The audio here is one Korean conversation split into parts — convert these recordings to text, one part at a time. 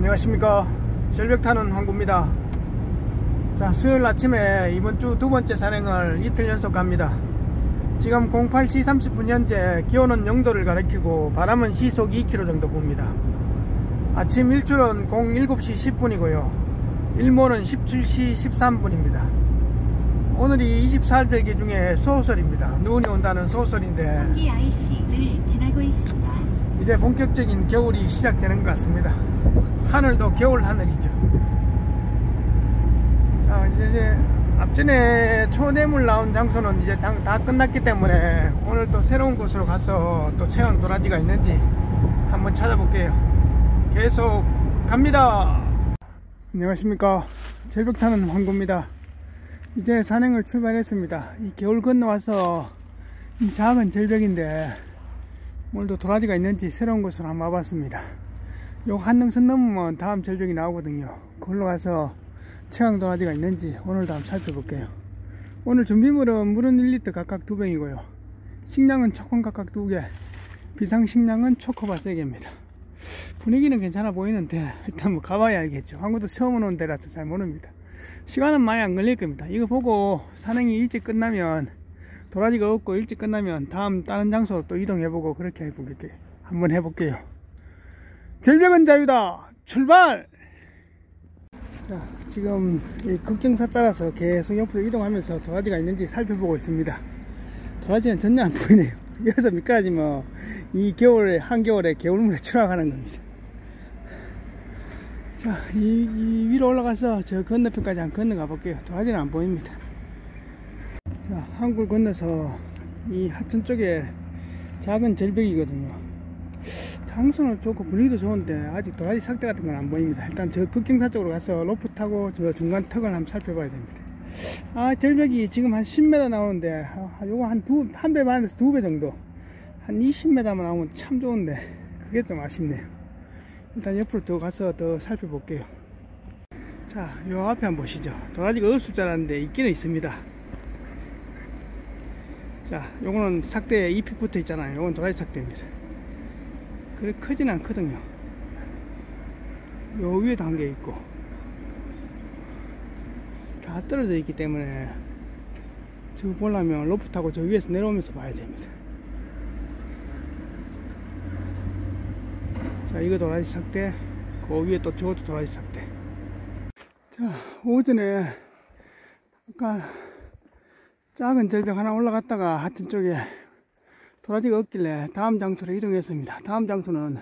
안녕하십니까. 절벽 타는 황구입니다. 자, 수요일 아침에 이번주 두 번째 산행을 이틀 연속 갑니다. 지금 08시 30분 현재 기온은 0도를 가리키고 바람은 시속 2km 정도 붑니다. 아침 일출은 07시 10분이고요 일몰은 17시 13분입니다 오늘이 24절기 중에 소설입니다. 눈이 온다는 소설인데 홍기 IC를 지나고 있습니다. 이제 본격적인 겨울이 시작되는 것 같습니다. 하늘도 겨울 하늘이죠. 자, 이제 앞전에 초대물 나온 장소는 이제 다 끝났기 때문에 오늘 또 새로운 곳으로 가서 또 체험 도라지가 있는지 한번 찾아볼게요. 계속 갑니다. 안녕하십니까. 절벽 타는 황구입니다. 이제 산행을 출발했습니다. 이 겨울 건너와서 이 작은 절벽인데 오늘도 도라지가 있는지 새로운 곳으로 한번 와봤습니다. 요 한능선 넘으면 다음 절벽이 나오거든요. 그걸로 가서 체험 도라지가 있는지 오늘도 한번 살펴볼게요. 오늘 준비물은 물은 1리터 각각 2병이고요 식량은 초콘 각각 2개, 비상식량은 초코바 3개입니다 분위기는 괜찮아 보이는데 일단 뭐 가봐야 알겠죠. 한국도 처음 오는 데라서 잘 모릅니다. 시간은 많이 안 걸릴 겁니다. 이거 보고 산행이 일찍 끝나면 도라지가 없고 일찍 끝나면 다음 다른 장소로 또 이동해보고 그렇게 해볼게요. 한번 해볼게요. 절벽은 자유다. 출발! 자, 지금 이 급경사 따라서 계속 옆으로 이동하면서 도라지가 있는지 살펴보고 있습니다. 도라지는 전혀 안 보이네요. 여기서 미끄러지면 이 겨울에 한겨울에 겨울물에 추락하는 겁니다. 자, 이 위로 올라가서 저 건너편까지 한번 건너가 볼게요. 도라지는 안 보입니다. 자, 한굴 건너서 이 하천 쪽에 작은 절벽이거든요. 장소는 좋고 분위기도 좋은데 아직 도라지 삭대 같은 건 안 보입니다. 일단 저 급경사 쪽으로 가서 로프 타고 저 중간 턱을 한번 살펴봐야 됩니다. 아, 절벽이 지금 한 10m 나오는데 요거 한 배 반에서 2배 정도 한 20m만 나오면 참 좋은데 그게 좀 아쉽네요. 일단 옆으로 더 가서 더 살펴볼게요. 자, 요 앞에 한번 보시죠. 도라지가 없을 줄 알았는데 있기는 있습니다. 자, 요거는 삭대에 잎이 붙어 있잖아요. 요건 도라지 삭대입니다. 그래 크진 않거든요. 요 위에도 한 개 있고 다 떨어져 있기 때문에 저거 보려면 로프 타고 저 위에서 내려오면서 봐야 됩니다. 자, 이거 도라지 삭대, 그 위에 또 저것도 도라지 삭대. 자, 오전에 아까 작은 절벽 하나 올라갔다가 하천 쪽에 도라지가 없길래 다음 장소로 이동했습니다. 다음 장소는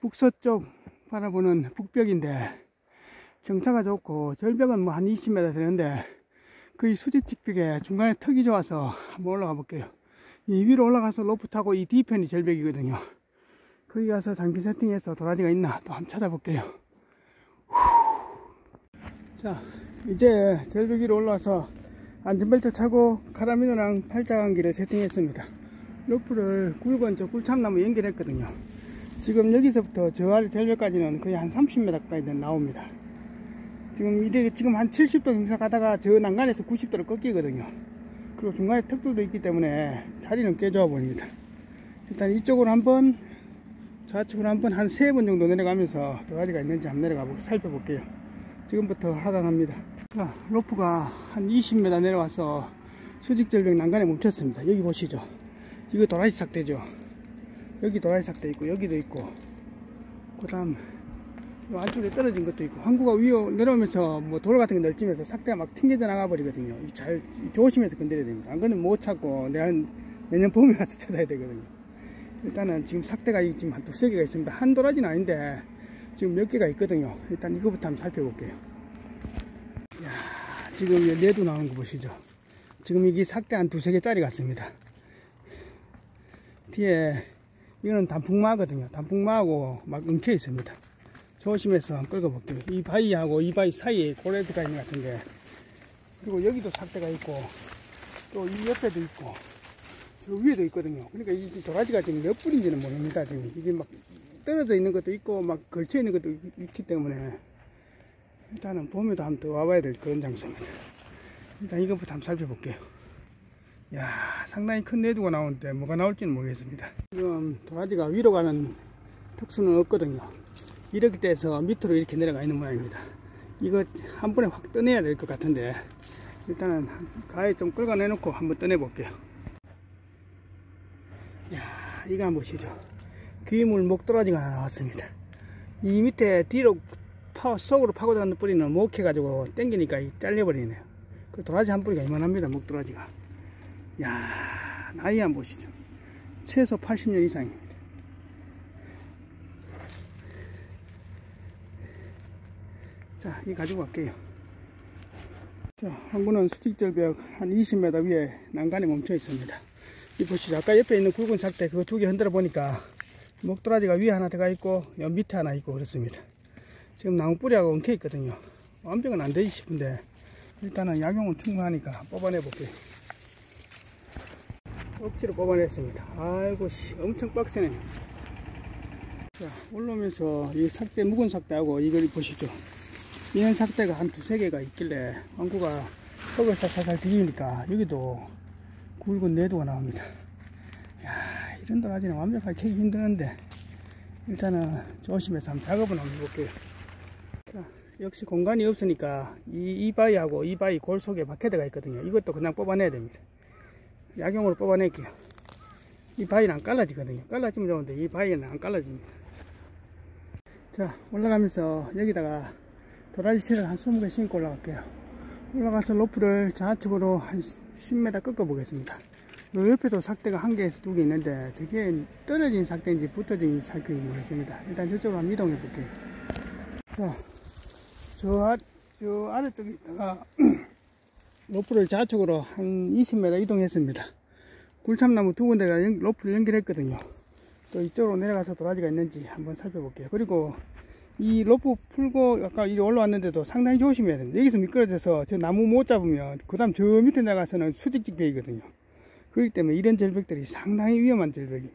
북서쪽 바라보는 북벽인데 경사가 좋고 절벽은 뭐 한 20m 되는데 거의 수직직벽에 중간에 턱이 좋아서 한번 올라가 볼게요. 이 위로 올라가서 로프 타고 이 뒤편이 절벽이거든요. 거기 가서 장비 세팅해서 도라지가 있나 또 한번 찾아볼게요. 자, 이제 절벽 위로 올라와서 안전벨트 차고 카라비너랑 팔자감기를 세팅했습니다. 로프를 굵은 저 꿀참나무 연결했거든요. 지금 여기서부터 저 아래 절벽까지는 거의 한 30m 가까이 나옵니다. 지금 한 70도 경사 가다가 저 난간에서 90도로 꺾이거든요. 그리고 중간에 턱들도 있기 때문에 자리는 꽤 좋아 보입니다. 일단 이쪽으로 한번, 좌측으로 한번 한 3번 정도 내려가면서 도라지가 있는지 한번 내려가보고 살펴볼게요. 지금부터 하강합니다. 자, 로프가 한 20m 내려와서 수직절벽 난간에 멈췄습니다. 여기 보시죠. 이거 도라지 삭대죠. 여기 도라지 삭대 있고 여기도 있고 그 다음 안쪽에 떨어진 것도 있고 항구가 위로 내려오면서 뭐 돌 같은 게 널찍면서 삭대가 막 튕겨져 나가 버리거든요. 잘 조심해서 건드려야 됩니다. 안 그러면 못 찾고 내년 봄에 와서 찾아야 되거든요. 일단은 지금 삭대가 지금 한 2-3개가 있습니다. 한 도라지는 아닌데 지금 몇 개가 있거든요. 일단 이거부터 한번 살펴볼게요. 이야, 지금 얘도 나오는 거 보시죠. 지금 이게 삭대 한 2-3개 짜리 같습니다. 뒤에 이거는 단풍마거든요. 단풍마하고 막 엉켜 있습니다. 조심해서 한번 끌고 볼게요. 이 바위하고 이 바위 사이에 고래드가 있는 것 같은데, 그리고 여기도 삭대가 있고 또 이 옆에도 있고 저 위에도 있거든요. 그러니까 이 도라지가 지금 몇 뿌리인지는 모릅니다. 지금 이게 막 떨어져 있는 것도 있고 막 걸쳐 있는 것도 있기 때문에 일단은 봄에도 한번 더 와봐야 될 그런 장소입니다. 일단 이것부터 한번 살펴볼게요. 야, 상당히 큰 내두가 나오는데 뭐가 나올지는 모르겠습니다. 지금 도라지가 위로 가는 특수는 없거든요. 이렇게 돼서 밑으로 이렇게 내려가 있는 모양입니다. 이거 한 번에 확 떠내야 될 것 같은데 일단은 가에 좀 끌어내 놓고 한번 떠내 볼게요. 야, 이거 한번 보시죠. 귀물 목도라지가 하나 나왔습니다. 이 밑에 뒤로 속으로 파고 들어가는 뿌리는 못 해가지고 당기니까 잘려버리네요. 그 도라지 한 뿌리가 이만합니다. 목도라지가. 야, 나이 한번 보시죠. 최소 80년 이상입니다. 자, 이 가지고 갈게요. 자, 한 분은 수직절벽 한 20m 위에 난간에 멈춰 있습니다. 이 보시죠. 아까 옆에 있는 굵은 삭대 그거 두 개 흔들어 보니까 목도라지가 위에 하나 들어가 있고 옆 밑에 하나 있고 그렇습니다. 지금 나무 뿌리하고 엉켜 있거든요. 완벽은 안 되지 싶은데 일단은 약용은 충분하니까 뽑아내 볼게요. 억지로 뽑아냈습니다. 아이고 엄청 빡세네. 자, 올라오면서 이 삭대 묵은 삭대하고 이걸 보시죠. 이런 삭대가 한 두세 개가 있길래 왕구가 흙을 살살 뒤지니까 여기도 굵은 내도가 나옵니다. 야, 이런 도라지는 완벽하게 캐기 힘드는데 일단은 조심해서 한번 작업을 한번 해볼게요. 자, 역시 공간이 없으니까 이 바위하고 이 바위 골 속에 바퀴대가 있거든요. 이것도 그냥 뽑아내야 됩니다. 약용으로 뽑아낼게요. 이 바위는 안 깔라지거든요. 깔라지면 좋은데 이 바위는 안 깔라집니다. 자, 올라가면서 여기다가 도라지 실을 한 20개 신고 올라갈게요. 올라가서 로프를 좌측으로 한 10m 꺾어 보겠습니다. 요 옆에도 삭대가 한 개에서 두 개 있는데 저게 떨어진 삭대인지 붙어진 삭대인지 모르겠습니다. 일단 저쪽으로 한번 이동해 볼게요. 자, 저 아래쪽에다가 로프를 좌측으로 한 20m 이동했습니다. 굴참나무 두 군데가 로프를 연결했거든요. 또 이쪽으로 내려가서 도라지가 있는지 한번 살펴볼게요. 그리고 이 로프 풀고 아까 이리 올라왔는데도 상당히 조심해야 됩니다. 여기서 미끄러져서 저 나무 못 잡으면 그 다음 저 밑에 나가서는 수직직벽이거든요. 그렇기 때문에 이런 절벽들이 상당히 위험한 절벽입니다.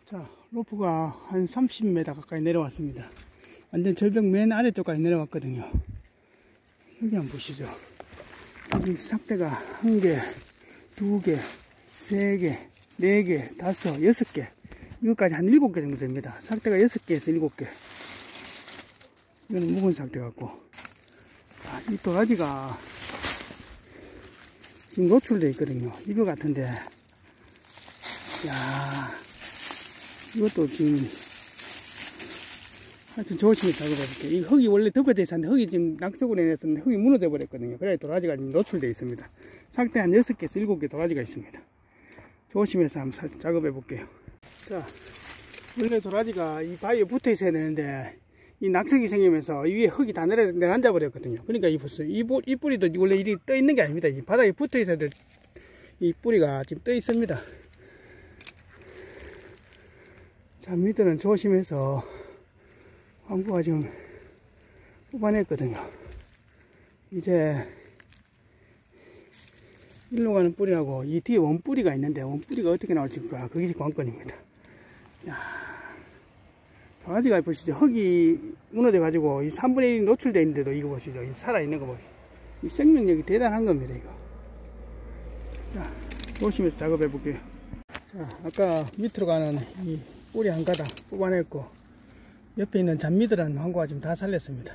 자, 로프가 한 30m 가까이 내려왔습니다. 완전 절벽 맨 아래쪽까지 내려왔거든요. 여기 한번 보시죠. 여기 삭대가 1개, 2개, 3개, 4개, 5, 6개 이것까지 한 7개 정도 됩니다. 삭대가 6개에서 7개. 이거는 묵은 삭대 같고. 아, 이 도라지가 지금 노출되어 있거든요. 이거 같은데. 야, 이것도 지금 하여튼 조심히 작업해볼게요. 이 흙이 원래 덮어져 있었는데 흙이 지금 낙석으로 인해서 흙이 무너져 버렸거든요. 그래야 도라지가 지금 노출되어 있습니다. 삭대 한 6개에서 7개 도라지가 있습니다. 조심해서 한번 작업해 볼게요. 자, 원래 도라지가 이 바위에 붙어 있어야 되는데 이 낙석이 생기면서 이 위에 흙이 다 내려앉아 버렸거든요. 그러니까 이 보세요. 이 뿌리도 원래 이리 떠 있는 게 아닙니다. 이 바닥에 붙어 있어야 될 이 뿌리가 지금 떠 있습니다. 자, 밑에는 조심해서 왕구가 지금 뽑아냈거든요. 이제 일로 가는 뿌리하고 이 뒤에 원뿌리가 있는데 원뿌리가 어떻게 나올지 그게 관건입니다. 야, 도라지가 보시죠. 흙이 무너져 가지고 이 3분의 1이 노출되어 있는데도 이거 보시죠. 이 살아있는 거 보시죠. 이 생명력이 대단한 겁니다. 이거. 자, 조심해서 작업해 볼게요. 자, 아까 밑으로 가는 이 뿌리 한 가닥 뽑아냈고 옆에 있는 잔미들한 왕구가 지금 다 살렸습니다.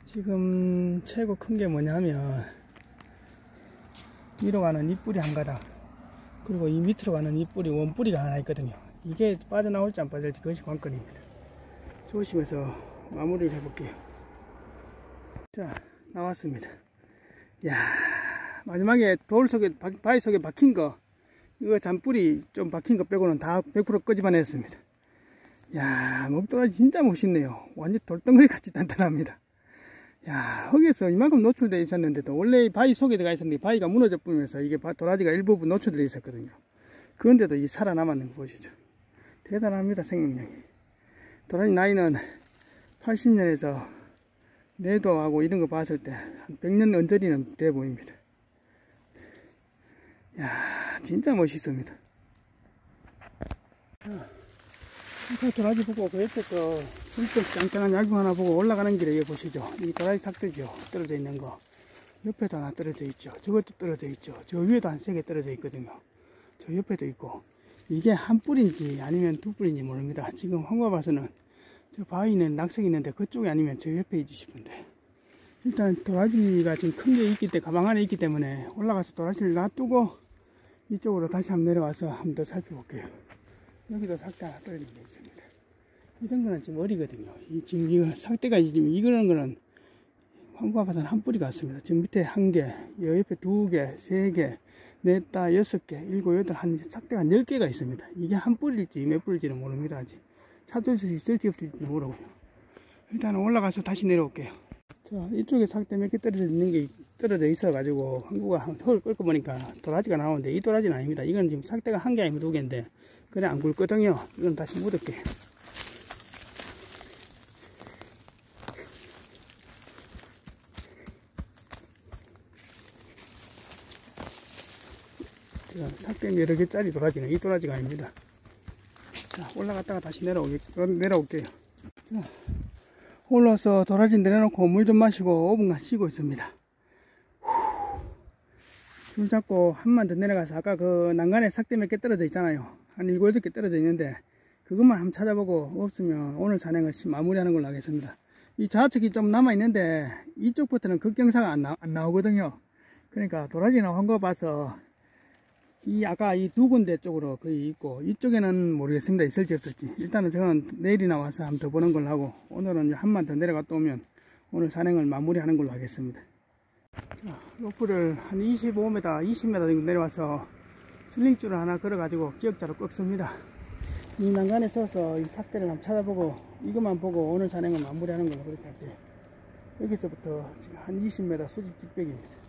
지금 최고 큰 게 뭐냐면 위로 가는 이 뿌리 한 가닥 그리고 이 밑으로 가는 이 뿌리 원뿌리가 하나 있거든요. 이게 빠져나올지 안 빠질지 그것이 관건입니다. 조심해서 마무리를 해볼게요. 자, 나왔습니다. 야, 마지막에 돌 속에 바위 속에 박힌 거 이거 잔뿌리 좀 박힌 거 빼고는 다 100% 끄집어냈습니다. 야, 목도라지 진짜 멋있네요. 완전 돌덩어리 같이 단단합니다. 야, 흙에서 이만큼 노출되어 있었는데도 원래 바위 속에 들어가 있었는데 바위가 무너져 뿌면서 이게 도라지가 일부분 노출되어 있었거든요. 그런데도 이 살아남았는 거 보시죠. 대단합니다. 생명력이. 도라지 나이는 80년에서 내도하고 이런 거 봤을 때 한 100년 언저리는 돼 보입니다. 야, 진짜 멋있습니다. 그 도라지 보고 그 옆에 거 엄청 짱짱한 약국 하나 보고 올라가는 길에 여기 보시죠. 이 도라지 삭대죠. 떨어져 있는 거. 옆에도 하나 떨어져 있죠. 저것도 떨어져 있죠. 저 위에도 한 3개 떨어져 있거든요. 저 옆에도 있고. 이게 한 뿌리인지 아니면 두 뿌리인지 모릅니다. 지금 황과 봐서는 저 바위는 낙석이 있는데 그쪽이 아니면 저 옆에 있지 싶은데, 일단 도라지가 지금 큰 게 있기 때문에, 가방 안에 있기 때문에 올라가서 도라지를 놔두고 이쪽으로 다시 한번 내려와서 한번 더 살펴볼게요. 여기도 삭대 하나 떨어진 게 있습니다. 이런 거는 지금 어리거든요. 지금 이거 삭대가 지금 이거는 거는 황구아파산 한 뿌리 같습니다. 지금 밑에 한 개, 여 옆에 두 개, 세 개, 넷, 다, 여섯 개, 일곱, 여덟, 한 삭대가 10개가 있습니다. 이게 한 뿌리일지 몇 뿌리일지는 모릅니다. 아직 찾을 수 있을지 없을지 모르고요. 일단 올라가서 다시 내려올게요. 자, 이쪽에 삭대 몇 개 떨어져 있는 게 떨어져 있어 가지고 황구가 흙을 끓고 보니까 도라지가 나오는데, 이 도라지는 아닙니다. 이건 지금 삭대가 한 개 아니면 두 개인데 그래 안 굵거든요. 이건 다시 묻을게요. 삭대 여러 개짜리 도라지는 이 도라지가 아닙니다. 자, 올라갔다가 다시 내려올게요. 자, 올라와서 도라지 내려놓고 물 좀 마시고 5분간 쉬고 있습니다. 줄 잡고 한만 더 내려가서 아까 그 난간에 삭대 몇 개 떨어져 있잖아요. 한 7, 8개 떨어져 있는데 그것만 한번 찾아보고 없으면 오늘 산행을 마무리하는 걸로 하겠습니다. 이 좌측이 좀 남아 있는데 이쪽부터는 급경사가 안 나오거든요. 그러니까 도라지나 황거 봐서 아까 이 두 군데 쪽으로 거의 있고, 이쪽에는 모르겠습니다. 있을지 없을지. 일단은 저는 내일이나 와서 한번 더 보는 걸로 하고, 오늘은 한만 더 내려갔다 오면 오늘 산행을 마무리하는 걸로 하겠습니다. 자, 로프를 한 25m, 20m 정도 내려와서 슬링줄을 하나 걸어가지고 기역자로 꺾습니다. 이 난간에 서서 이 삭대를 한번 찾아보고, 이것만 보고 오늘 산행을 마무리하는 걸로 그렇게 할게요. 여기서부터 지금 한 20m 수직 직벽입니다.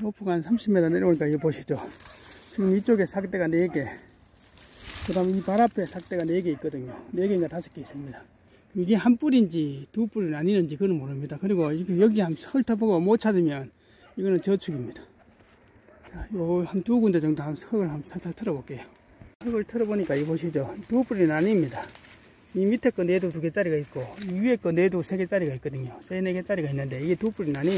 로프가 한 30m 내려오니까 이거 보시죠. 지금 이쪽에 삭대가 4개, 그 다음 이 발 앞에 삭대가 4개 있거든요. 4개인가 5개 있습니다. 이게 한 뿌리인지 두 뿌리 나뉘는지 그건 모릅니다. 그리고 여기 한번 훑어보고 못 찾으면 이거는 저축입니다. 자, 요 한 두 군데 정도 흙을 한번 살짝 털어볼게요. 흙을 털어보니까 이 보시죠. 두 뿌리 나뉩니다. 이 밑에 거 내도 2개짜리가 있고, 이 위에 거 내도 3개짜리가 있거든요. 3, 4개짜리가 있는데 이게 두 뿌리 나뉘.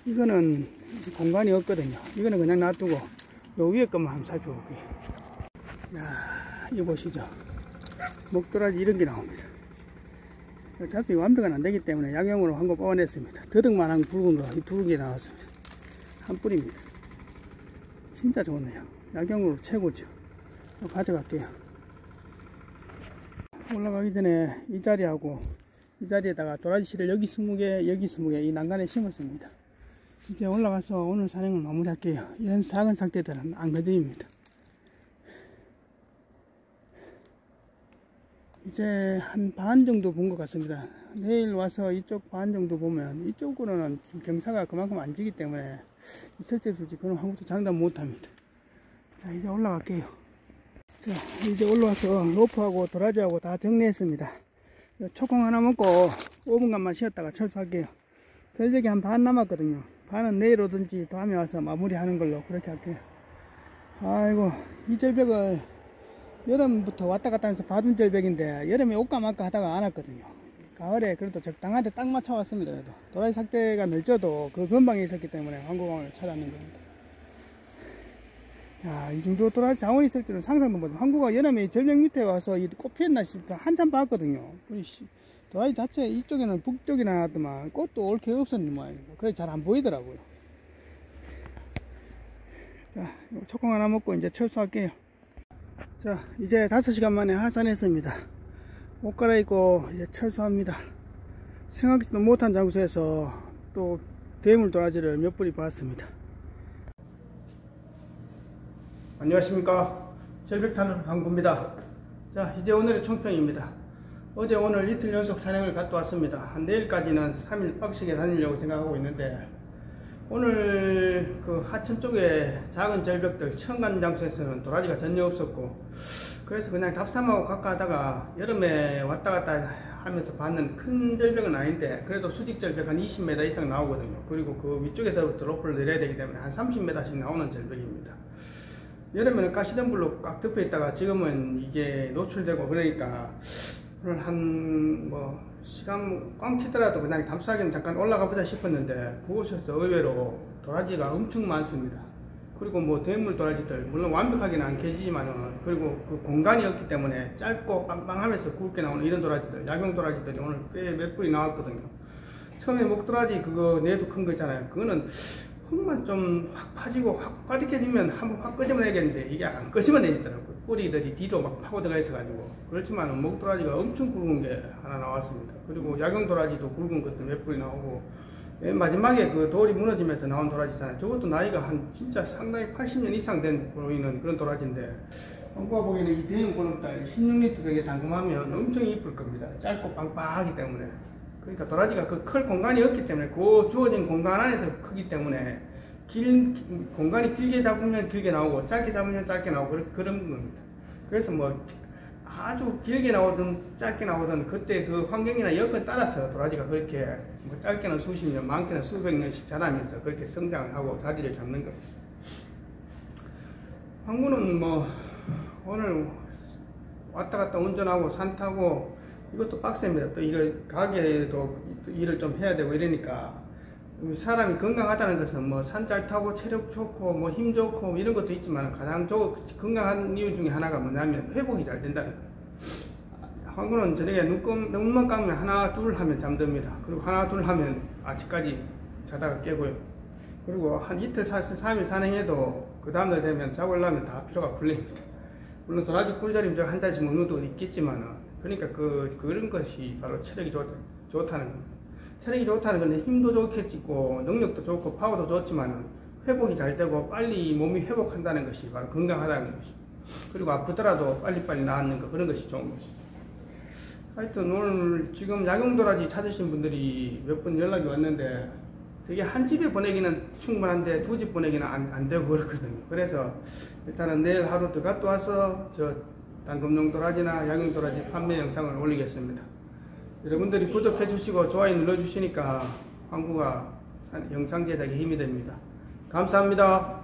이거는 공간이 없거든요. 이거는 그냥 놔두고 요 위에 것만 한번 살펴볼게요. 야, 이거 보시죠. 목도라지 이런 게 나옵니다. 어차피 완벽은 안 되기 때문에 약용으로 한 거 뽑아냈습니다. 더덕만한 굵은 거 이 두 개 나왔습니다. 한 뿌리입니다. 진짜 좋네요. 약용으로 최고죠. 가져갈게요. 올라가기 전에 이 자리하고 이 자리에다가 도라지 씨를 여기 20개, 여기 20개 이 난간에 심었습니다. 이제 올라가서 오늘 산행을 마무리할게요. 이런 작은 삭대들은 안 건드립니다. 이제 한 반 정도 본 것 같습니다. 내일 와서 이쪽 반 정도 보면 이쪽으로는 지금 경사가 그만큼 안 지기 때문에 있을지 없을지 그런 아무것도 장담 못합니다. 자, 이제 올라갈게요. 자, 이제 올라와서 로프하고 도라지하고 다 정리했습니다. 초콩 하나 먹고 5분간만 쉬었다가 철수할게요. 절벽이 한 반 남았거든요. 반은 내일 오든지 다음에 와서 마무리하는 걸로 그렇게 할게요. 아이고, 이 절벽을 여름부터 왔다 갔다 하면서 봐둔 절벽인데 여름에 올까 말까 하다가 안 왔거든요. 가을에 그래도 적당한데 딱 맞춰 왔습니다. 그래도 도라지 삭대가 늘져도 그 근방에 있었기 때문에 황구강을 찾았는 겁니다. 야, 이 정도 도라지 자원이 있을 줄은 상상도 못해요. 황구가 여름에 절벽 밑에 와서 이 꽃 피었나 싶어 한참 봤거든요. 도라지 자체 이쪽에는 북쪽이나 나왔더만 꽃도 올 게 없었는 모양이고 그래 잘 안 보이더라고요. 자, 초콩 하나 먹고 이제 철수할게요. 자, 이제 5시간 만에 하산했습니다. 옷 갈아입고 이제 철수합니다. 생각지도 못한 장소에서 또 대물 도라지를 몇 뿌리 봤습니다. 안녕하십니까, 절벽타는 황구입니다. 자, 이제 오늘의 총평입니다. 어제 오늘 이틀 연속 산행을 갔다 왔습니다. 한 내일까지는 3일 빡시게 다니려고 생각하고 있는데, 오늘 그 하천 쪽에 작은 절벽들 처음 간 장소에서는 도라지가 전혀 없었고, 그래서 그냥 답삼하고 가까 하다가 여름에 왔다 갔다 하면서 봤는 큰 절벽은 아닌데 그래도 수직 절벽 한 20m 이상 나오거든요. 그리고 그 위쪽에서부터 로프를 내려야 되기 때문에 한 30m씩 나오는 절벽입니다. 여름에는 가시덤불로 꽉 덮여 있다가 지금은 이게 노출되고 그러니까 오늘 한 시간 꽝 치더라도 그냥 담싸기는 잠깐 올라가 보자 싶었는데 그곳에서 의외로 도라지가 엄청 많습니다. 그리고 뭐 대물 도라지들 물론 완벽하게는 안 캐지지만은 그리고 그 공간이 없기 때문에 짧고 빵빵하면서 굵게 나오는 이런 도라지들 약용 도라지들이 오늘 꽤 몇 뿌리 나왔거든요. 처음에 목도라지 그거 내도 큰 거 있잖아요. 그거는 흙만 좀 확 파지고 확 빠지게 되면 한번 확 끄집어내겠는데 이게 안 끄집어내더라고요. 뿌리들이 뒤로 막 파고 들어가 있어가지고. 그렇지만 목도라지가 엄청 굵은 게 하나 나왔습니다. 그리고 약용 도라지도 굵은 것도 몇 뿌리 나오고, 맨 마지막에 그 돌이 무너지면서 나온 도라지 있잖아요. 저것도 나이가 한 진짜 상당히 80년 이상 된 보이는 그런 도라지인데, 한국가 보기에는 이 대형 보름달 16리터 병에 담금하면 엄청 이쁠 겁니다. 짧고 빵빵하기 때문에. 그러니까 도라지가 그 클 공간이 없기 때문에 그 주어진 공간 안에서 크기 때문에 공간이 길게 잡으면 길게 나오고 짧게 잡으면 짧게 나오고 그런 겁니다. 그래서 뭐 아주 길게 나오든 짧게 나오든 그때 그 환경이나 여건 따라서 도라지가 그렇게 뭐 짧게는 수십 년, 많게는 수백 년씩 자라면서 그렇게 성장하고 자리를 잡는 겁니다. 황구는 뭐 오늘 왔다 갔다 운전하고 산 타고 이것도 빡셉니다. 또 이거 가게에도 일을 좀 해야 되고 이러니까 사람이 건강하다는 것은 뭐 산 잘 타고 체력 좋고 뭐 힘 좋고 이런 것도 있지만 가장 건강한 이유 중에 하나가 뭐냐면 회복이 잘 된다는 거예요. 황구는 저녁에 눈만 감으면 하나 둘 하면 잠듭니다. 그리고 하나 둘 하면 아침까지 자다가 깨고요. 그리고 한 이틀 3일 산행해도 그 다음날 되면 자고 일어나면 다 피로가 풀립니다. 물론 도라지 꿀자림 한 잔씩 먹는 것도 있겠지만은 그러니까 그런 것이 바로 체력이 좋다는 겁니다. 체력이 좋다는 건데 힘도 좋겠고 능력도 좋고 파워도 좋지만 회복이 잘 되고 빨리 몸이 회복한다는 것이 바로 건강하다는 것입니다. 그리고 아프더라도 빨리빨리 나았는 거 그런 것이 좋은 것입니다. 하여튼 오늘 지금 약용도라지 찾으신 분들이 몇 분 연락이 왔는데 되게 한 집에 보내기는 충분한데 두 집 보내기는 안 되고 그렇거든요. 그래서 일단은 내일 하루 더 갔다 와서 저 단금용 도라지나 약용 도라지 판매 영상을 올리겠습니다. 여러분들이 구독해 주시고 좋아요 눌러 주시니까 황구가 영상 제작에 힘이 됩니다. 감사합니다.